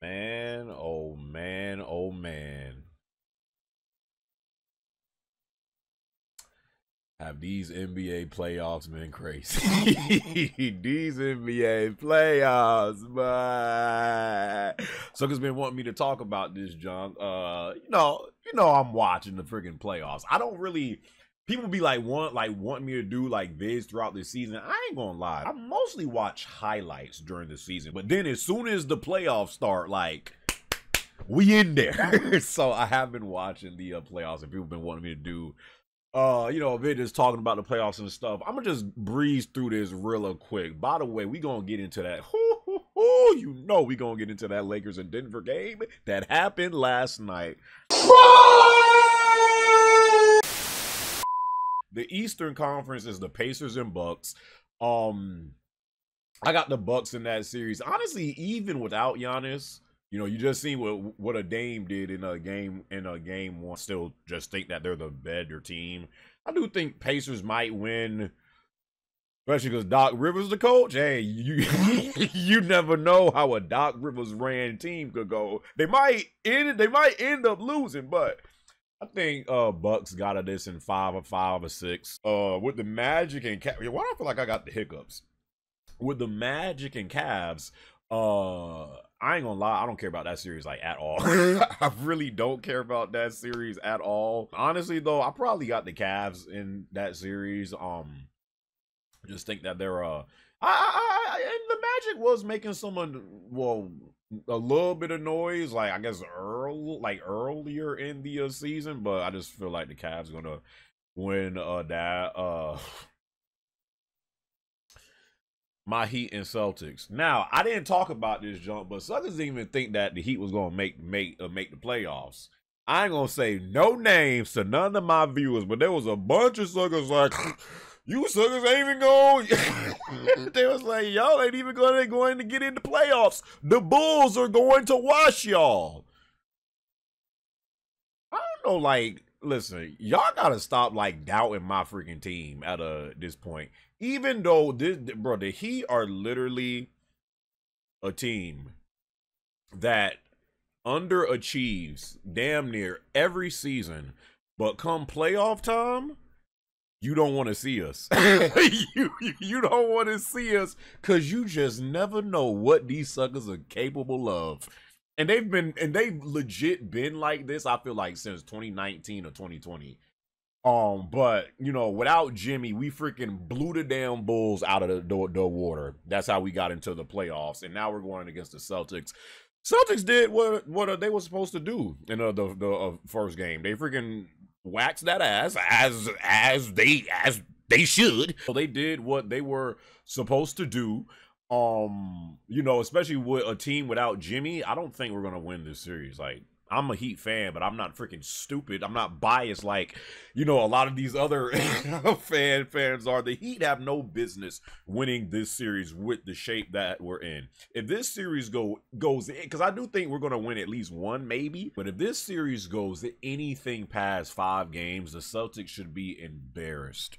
Man, oh man, oh man. Have these NBA playoffs been crazy? These NBA playoffs, but Sucker's been wanting me to talk about this junk. I'm watching the freaking playoffs. I don't really people be wanting me to do like vids throughout the season. I ain't gonna lie. I mostly watch highlights during the season. But then as soon as the playoffs start, like we in there. So I have been watching the playoffs, and people been wanting me to do videos talking about the playoffs and stuff. I'm gonna just breeze through this real quick. By the way, we gonna get into that. We gonna get into that Lakers and Denver game that happened last night. The Eastern Conference is the Pacers and Bucks. I got the Bucks in that series. Honestly, even without Giannis, you just seen what a Dame did in a game one. Still, just think that they're the better team. I do think Pacers might win, especially because Doc Rivers the coach. Hey, you never know how a Doc Rivers ran team could go. They might end up losing, but I think Bucks got this in 5 or 6. With the Magic and Cavs. Why do I feel like I got the hiccups? With the Magic and Cavs, I ain't gonna lie, I don't care about that series like at all. I really don't care about that series at all. Honestly though, I probably got the Cavs in that series. Just think that they're and the Magic was making a little bit of noise, like I guess earlier in the season, but I just feel like the Cavs gonna win that. My Heat and Celtics. Now, I didn't talk about this jump, but suckers didn't even think that the Heat was gonna make the playoffs. I ain't gonna say no names to none of my viewers, but there was a bunch of suckers like, you suckers ain't even going. They was like, y'all ain't even going to get into playoffs. The Bulls are going to wash y'all. I don't know, like, listen, y'all gotta stop like doubting my freaking team at this point. Even though the Heat are literally a team that underachieves damn near every season, but come playoff time, you don't want to see us. you don't want to see us because you just never know what these suckers are capable of. And they've legit been like this, I feel like, since 2019 or 2020. But without Jimmy, we freaking blew the damn Bulls out of the water. That's how we got into the playoffs, and now we're going against the Celtics. Celtics did what they were supposed to do in the first game. They freaking waxed that ass as they should. So they did what they were supposed to do. Especially with a team without Jimmy, I don't think we're gonna win this series. Like, I'm a Heat fan, but I'm not freaking stupid. I'm not biased like, a lot of these other fans are. The Heat have no business winning this series with the shape that we're in. If this series goes in, because I do think we're going to win at least one, maybe. But if this series goes anything past 5 games, the Celtics should be embarrassed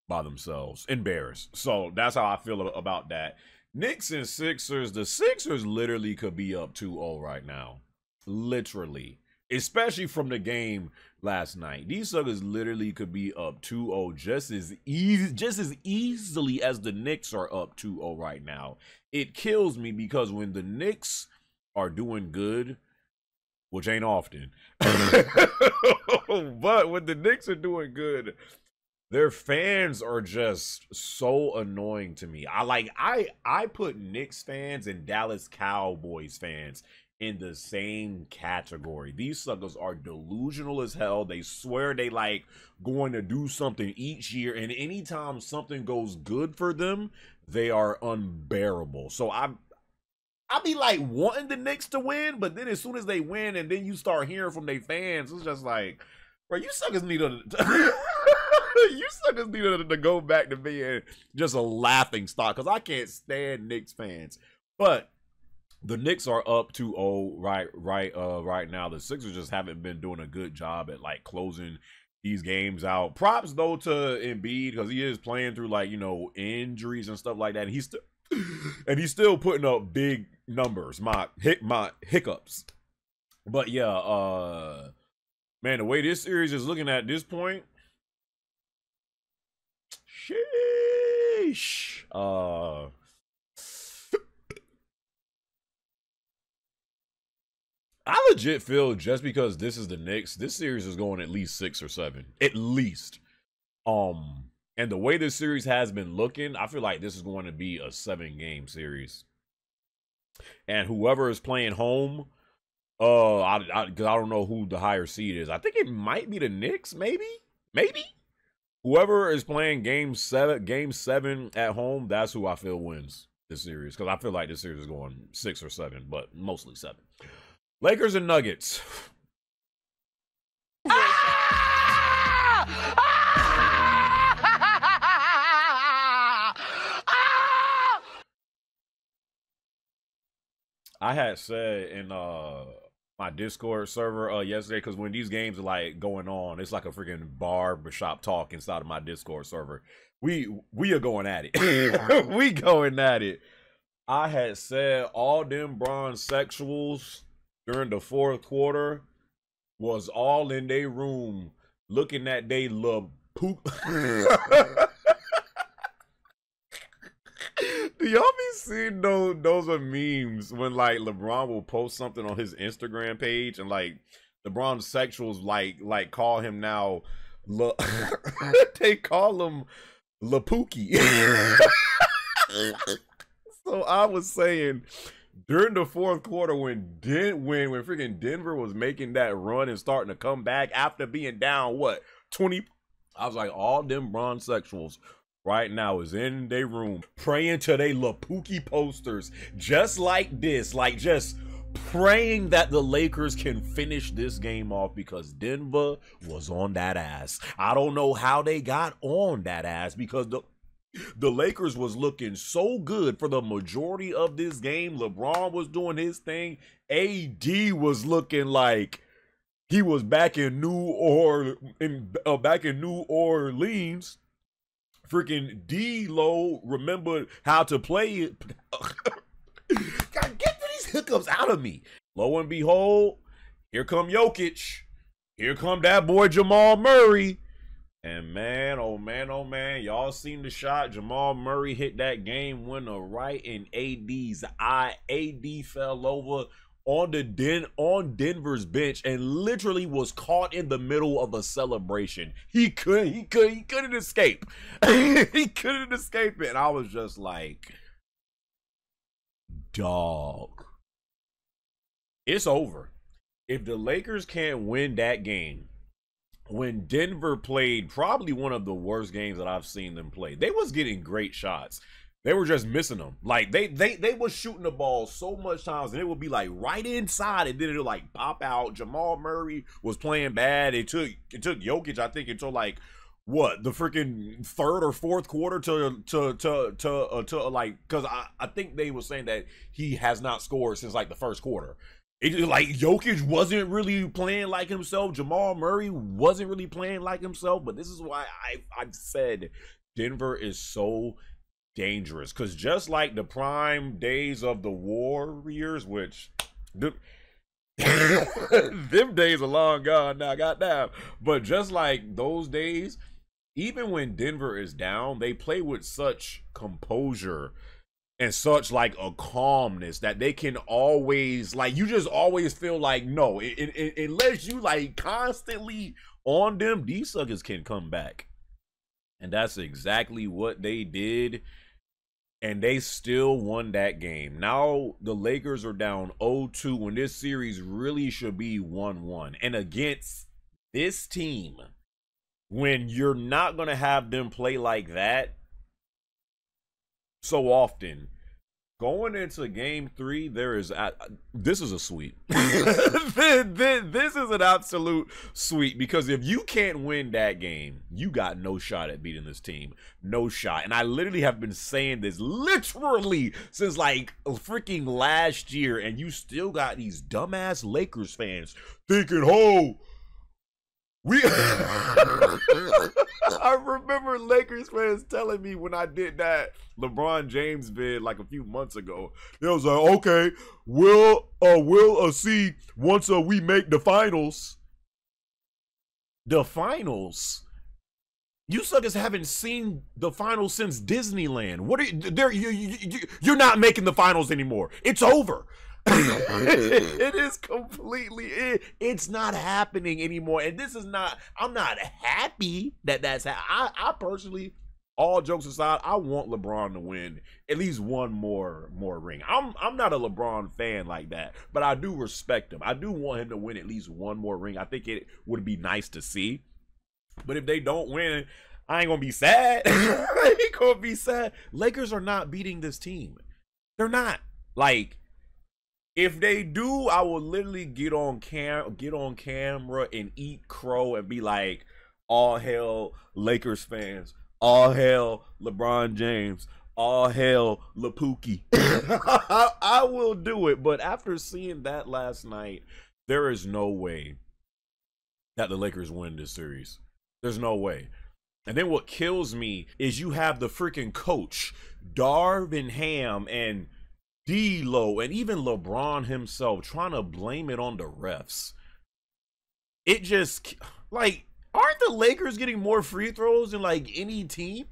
by themselves. Embarrassed. So that's how I feel about that. Knicks and Sixers. The Sixers literally could be up 2-0 right now. Literally, especially from the game last night. These suckers literally could be up 2-0 just as easily as the Knicks are up 2-0 right now. It kills me because when the Knicks are doing good, which ain't often, but when the Knicks are doing good, their fans are just so annoying to me. I put Knicks fans and Dallas Cowboys fans in the same category. These suckers are delusional as hell. They swear they like going to do something each year, and anytime something goes good for them, they are unbearable. So I be like wanting the Knicks to win, but then as soon as they win and then you start hearing from their fans, it's just like, bro, you suckers need to go back to being just a laughing stock, because I can't stand Knicks fans. But the Knicks are up 2-0 right now. The Sixers just haven't been doing a good job at like closing these games out. Props though to Embiid, because he is playing through like injuries and stuff like that. And he's still putting up big numbers, my hiccups. But yeah, man, the way this series is looking at this point, sheesh. I legit feel just because this is the Knicks, this series is going at least 6 or 7. At least. And the way this series has been looking, I feel like this is going to be a 7-game series. And whoever is playing home, because I don't know who the higher seed is. I think it might be the Knicks, maybe. Whoever is playing game 7 at home, that's who I feel wins this series. Because I feel like this series is going 6 or 7, but mostly 7. Lakers and Nuggets. I had said in my Discord server yesterday, because when these games are like going on, it's like a freaking barbershop talk inside of my Discord server. We are going at it. We going at it. I had said all them bronzexuals during the fourth quarter was all in their room looking at they little poop. Do y'all be seeing those are memes when like LeBron will post something on his Instagram page and like LeBron sexuals like call him now they call him Lapookie. So I was saying during the fourth quarter when freaking Denver was making that run and starting to come back after being down 20, I was like, all them bronzexuals right now is in their room praying to they Lapookie posters just like this, like just praying that the Lakers can finish this game off because Denver was on that ass. I don't know how they got on that ass because the Lakers was looking so good for the majority of this game. LeBron was doing his thing. AD was looking like he was back in New Orleans. Freaking D-Lo remembered how to play it. God, get these hiccups out of me. Lo and behold, here come Jokic. Here come that boy Jamal Murray. And man, oh man, y'all seen the shot. Jamal Murray hit that game winner right in AD's eye. AD fell over on Denver's bench and literally was caught in the middle of a celebration. He couldn't escape. He couldn't escape it. And I was just like, dog, it's over. If the Lakers can't win that game, when Denver played probably one of the worst games that I've seen them play, they was getting great shots. They were just missing them. Like they was shooting the ball so much times and it would be like right inside and then it'll like pop out. Jamal Murray was playing bad. It took Jokic, I think, until like the freaking third or fourth quarter to like, because I think they were saying that he has not scored since like the first quarter. It like Jokic wasn't really playing like himself. Jamal Murray wasn't really playing like himself. But this is why I've said Denver is so dangerous. Because just like the prime days of the Warriors, which them days are long gone now, goddamn. But just like those days, even when Denver is down, they play with such composure and such like a calmness that they can always, like, you just always feel like, no, unless you like constantly on them, these suckers can come back. And that's exactly what they did. And they still won that game. Now the Lakers are down 0-2 when this series really should be 1-1. And against this team, when you're not going to have them play like that so often, going into game 3, this is a sweep. This is an absolute sweep, because if you can't win that game, you got no shot at beating this team. No shot. And I literally have been saying this literally since like freaking last year, and you still got these dumbass Lakers fans thinking, oh, We I remember Lakers fans telling me when I did that LeBron James vid like a few months ago. They was like, okay, we'll see once we make the finals. The finals? You suckers haven't seen the finals since Disneyland. What are you're not making the finals anymore. It's over. It is completely it's not happening anymore, and this is not. I'm not happy that I personally, all jokes aside, I want LeBron to win at least one more ring. I'm not a LeBron fan like that, but I do respect him. I do want him to win at least one more ring. I think it would be nice to see. But if they don't win, I ain't gonna be sad. I ain't gonna be sad. Lakers are not beating this team. They're not. Like, if they do, I will literally get on camera and eat crow and be like, all hell Lakers fans, all hell LeBron James, all hell LaPookie. I will do it, but after seeing that last night, there is no way that the Lakers win this series. There's no way. And then what kills me is you have the freaking coach, Darvin Ham, and D-Lo, and even LeBron himself trying to blame it on the refs. It just, like, aren't the Lakers getting more free throws than, like, any team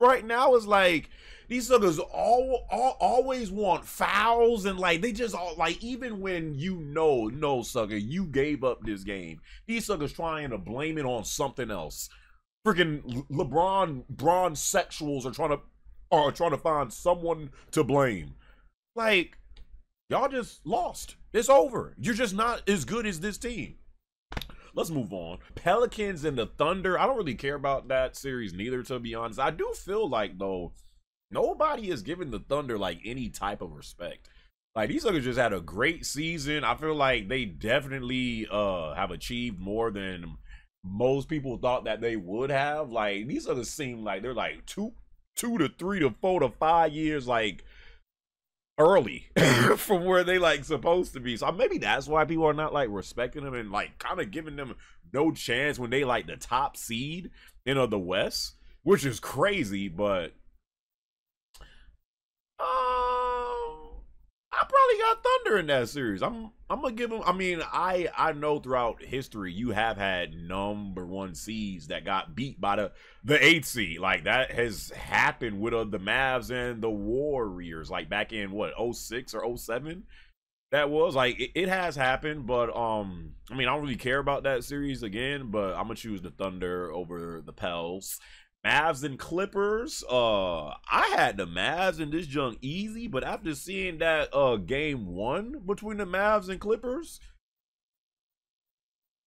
right now? It's like, these suckers always want fouls, and, like, they just, like, even when no, sucker, you gave up this game. These suckers trying to blame it on something else. Freaking LeBron sexuals are trying to find someone to blame. Like, y'all just lost. It's over. You're just not as good as this team. Let's move on. Pelicans and the Thunder. I don't really care about that series neither, to be honest. I do feel like, though, nobody is giving the Thunder, like, any type of respect. Like, these suckers just had a great season. I feel like they definitely have achieved more than most people thought that they would have. Like, these others seem like they're like two to 3 to 4 to 5 years like early from where they like supposed to be. So maybe that's why people are not like respecting them and like kind of giving them no chance when they like the top seed in the West, which is crazy. But I probably got Thunder in that series. I'm gonna give them. I mean, I know throughout history you have had #1 seeds that got beat by the 8th seed. Like that has happened with the Mavs and the Warriors. Like back in what 06 or 07. That was like it has happened. But I mean, I don't really care about that series again. But I'm gonna choose the Thunder over the Pels. Mavs and Clippers. I had the Mavs in this junk easy, but after seeing that game 1 between the Mavs and Clippers,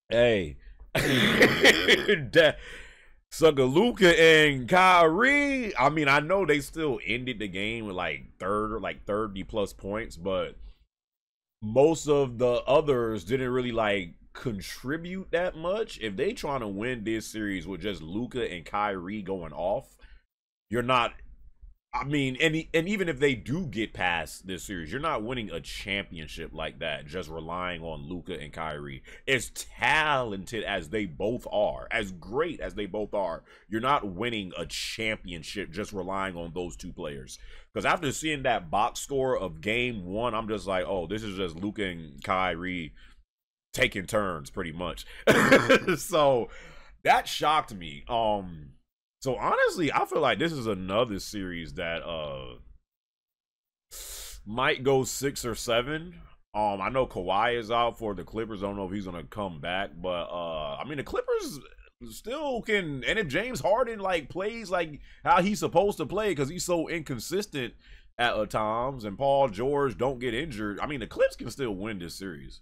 hey, sucker Luka and Kyrie. I mean, I know they still ended the game with like 30 plus points, but most of the others didn't really like contribute that much. If they trying to win this series with just Luka and Kyrie going off, you're not. I mean, and even if they do get past this series, you're not winning a championship like that just relying on Luka and Kyrie. As talented as they both are, as great as they both are, you're not winning a championship just relying on those two players. Because after seeing that box score of game 1, I'm just like, oh, this is just Luka and Kyrie taking turns pretty much. So that shocked me. So honestly, I feel like this is another series that might go 6 or 7. I know Kawhi is out for the Clippers. I don't know if he's gonna come back, but I mean the Clippers still can. And if James Harden like plays like how he's supposed to play, because he's so inconsistent at times, and Paul George don't get injured, I mean the Clips can still win this series.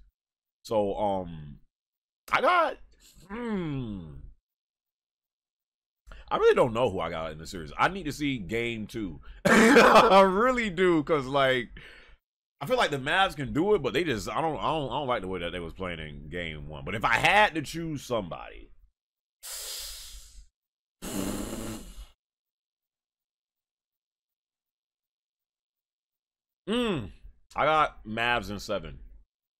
So I got I really don't know who I got in the series. I need to see game 2. I really do, because like I feel like the Mavs can do it, but they just I don't like the way that they was playing in game 1. But if I had to choose somebody, I got Mavs in 7.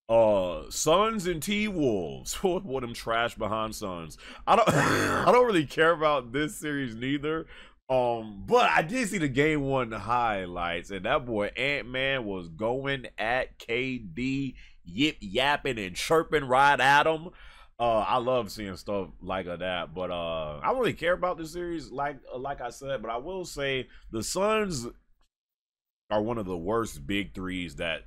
Suns and T-Wolves. What them trash behind Suns. I don't I don't really care about this series neither. But I did see the game one highlights, and that boy Ant-Man was going at KD, yip yapping and chirping right at him. I love seeing stuff like that, but I don't really care about the series like I said, but I will say the Suns are one of the worst big threes that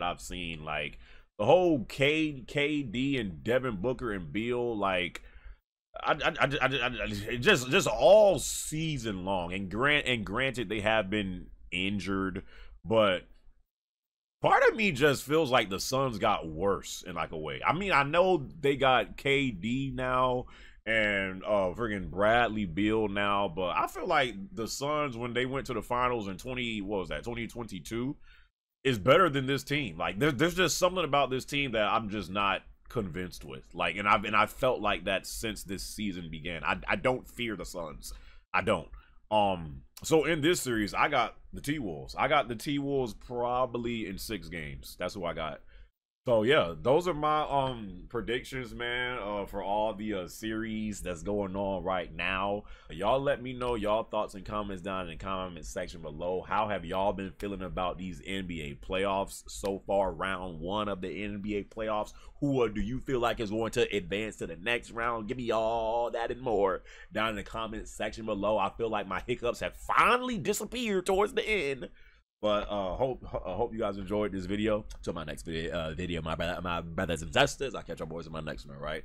I've seen. Like the whole KD and Devin Booker and Beal, like just all season long. And granted, they have been injured, but part of me just feels like the Suns got worse in like a way. I mean, I know they got KD now and friggin' Bradley Beal now, but I feel like the Suns when they went to the finals in 2022 is better than this team. Like there's just something about this team that I'm just not convinced with. Like I felt like that since this season began. I don't fear the Suns. I don't. So in this series, I got the T-Wolves. I got the T-Wolves probably in 6 games. That's who I got. So yeah, those are my predictions, man, for all the series that's going on right now. Y'all let me know y'all thoughts and comments down in the comment section below. How have y'all been feeling about these NBA playoffs so far, round 1 of the NBA playoffs? Who do you feel like is going to advance to the next round? Give me all that and more down in the comment section below. I feel like my hiccups have finally disappeared towards the end. But hope you guys enjoyed this video. Till my next video, my brothers and sisters. I'll catch y'all boys in my next one, all right?